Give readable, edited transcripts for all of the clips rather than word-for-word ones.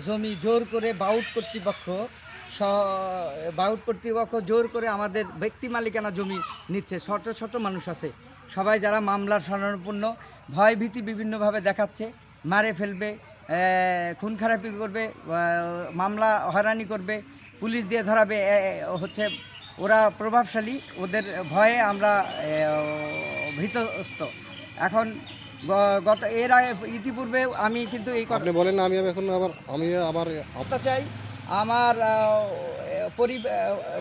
জমি জোর করে বাউট কর্তৃপক্ষ জোর করে আমাদের ব্যক্তি মালিকানা জমি নিচ্ছে। শত শত মানুষ আছে, সবাই যারা মামলার শরণাপন্ন, ভয় ভীতি বিভিন্নভাবে দেখাচ্ছে, মারে ফেলবে, খুন খারাপি করবে, মামলা হয়রানি করবে, পুলিশ দিয়ে ধরাবে, হচ্ছে ওরা প্রভাবশালী, ওদের ভয়ে আমরা ভীতস্ত। এখন এর ইতিপূর্বে আমি কিন্তু এই কথা বলেন না, আমি আবার চাই। আমার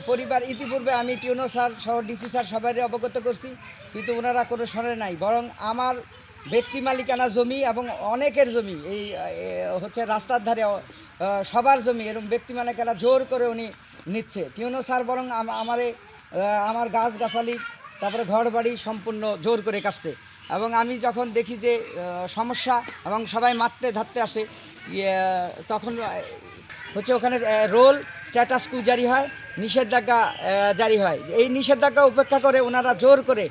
পরিবার ইতিপূর্বে আমি টিউনো স্যার সহ ডিসি স্যার সবাই অবগত করছি, কিন্তু ওনারা কোনো শোনে নাই। বরং আমার ব্যক্তি মালিকানা জমি এবং অনেকের জমি এই হচ্ছে রাস্তার ধারে সবার জমি এরকম ব্যক্তি মালিকানা জোর করে উনি নিচ্ছে। টিউনো স্যার বরং আমার গাছগাছালি তারপরে ঘর বাড়ি সম্পূর্ণ জোর করে কাটছে। এবং আমি যখন দেখি যে সমস্যা এবং সবাই মারতে ধারতে আসে, তখন হচ্ছে ওখানে রোল স্ট্যাটাস কু জারি হয়, নিষেধাজ্ঞা জারি হয়। এই নিষেধাজ্ঞা উপেক্ষা করে ওনারা জোর করে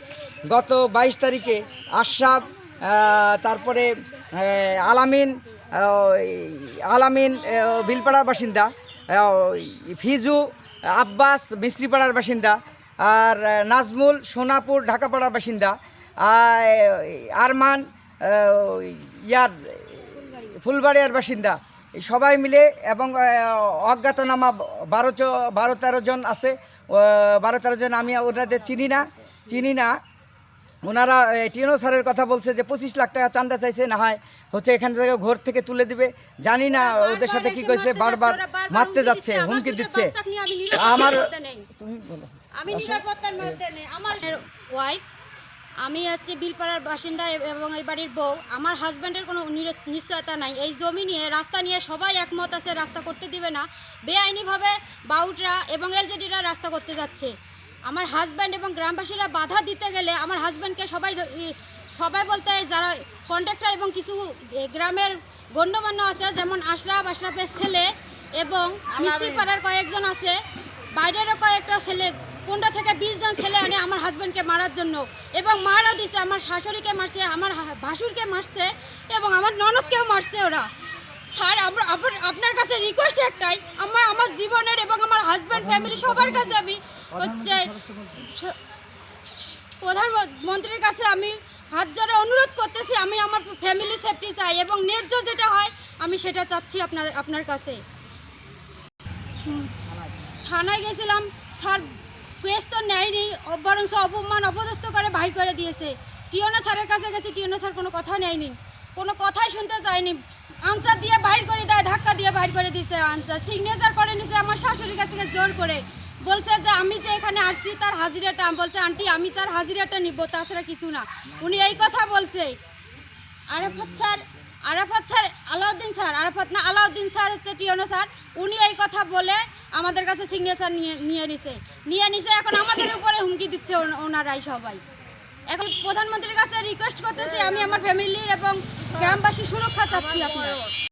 গত 22 তারিখে আশরাফ, তারপরে আলামিন বিলপাড়ার বাসিন্দা, ফিজু আব্বাস মিস্ত্রিপাড়ার বাসিন্দা, আর নাজমুল সোনাপুর ঢাকাপাড়ার বাসিন্দা, আরমান ফুলবাড়িয়ার বাসিন্দা, সবাই মিলে এবং অজ্ঞাতনামা 12-13 জন আছে। 12-13 জন আমি ওনাদের চিনি না। ওনারা টিউনো স্যারের কথা বলছে যে 25 লাখ টাকা চাঁদা চাইছে, না হয় হচ্ছে এখান থেকে ঘর থেকে তুলে দিবে। জানি না ওদের সাথে কি কইছে, বারবার মারতে যাচ্ছে, হুমকি দিচ্ছে। আমি হচ্ছে বিলপাড়ার বাসিন্দা এবং এই বাড়ির বউ। আমার হাজব্যান্ডের কোনো নিশ্চয়তা নাই। এই জমি নিয়ে, রাস্তা নিয়ে সবাই একমত আছে, রাস্তা করতে দিবে না। বেআইনিভাবে বাউটরা এবং এলজেডিরা রাস্তা করতে যাচ্ছে। আমার হাজব্যান্ড এবং গ্রামবাসীরা বাধা দিতে গেলে আমার হাজব্যান্ডকে সবাই বলতে যারা কন্ট্রাক্টর এবং কিছু গ্রামের গণ্যমান্য আছে, যেমন আশরাফের ছেলে এবং মিস্ত্রিপাড়ার কয়েকজন আছে, বাইরেরও কয়েকটা ছেলে, 15 থেকে 20 জন ছেলে আনে আমার হাজব্যান্ডকে মারার জন্য, এবং মারও দিছে। আমার শাশুড়িকে মারছে, আমার ভাসুরকে মারছে এবং আমার ননদকেও মারছে ওরা। স্যার, আপনার কাছে রিকোয়েস্ট একটাই, আমার জীবনের এবং আমার হাজব্যান্ড ফ্যামিলি সবার কাছে আমি হচ্ছে প্রধানমন্ত্রীর কাছে আমি হাত জোড়ে অনুরোধ করতেছি। আমি আমার ফ্যামিলি সেফটি চাই এবং ন্যায্য যেটা হয় আমি সেটা চাচ্ছি আপনার কাছে। থানায় গেছিলাম, স্যার কেস তো নেয়নি, বরং অপমান অপদস্থ করে বাইর করে দিয়েছে। টিউনো স্যারের কাছে গেছি, টিউনো স্যার কোনো কথা নেয়নি, কোনো কথাই শুনতে চায়নি। আনসার দিয়ে বাইর করে দেয়, ধাক্কা দিয়ে বাইর করে দিয়েছে। আনসার সিগনেচার করে নিছে আমার শাশুড়ির কাছ থেকে জোর করে। বলছে যে আমি যে এখানে আসছি তার হাজিরাটা, বলছে আন্টি আমি তার হাজিরাটা নিব, তাছাড়া কিছু না। উনি এই কথা বলছে। আরাফাত স্যার আলাউদ্দিন স্যার হচ্ছে টিউনো স্যার, উনি এই কথা বলে আমাদের কাছে সিগনেচার নিয়ে নিছে। এখন আমাদের উপরে হুমকি দিচ্ছে ওনারাই সবাই। এখন প্রধানমন্ত্রীর কাছে রিকোয়েস্ট করতেছি, আমি আমার ফ্যামিলির এবং গ্রামবাসী সুরক্ষা চাচ্ছি আপনার।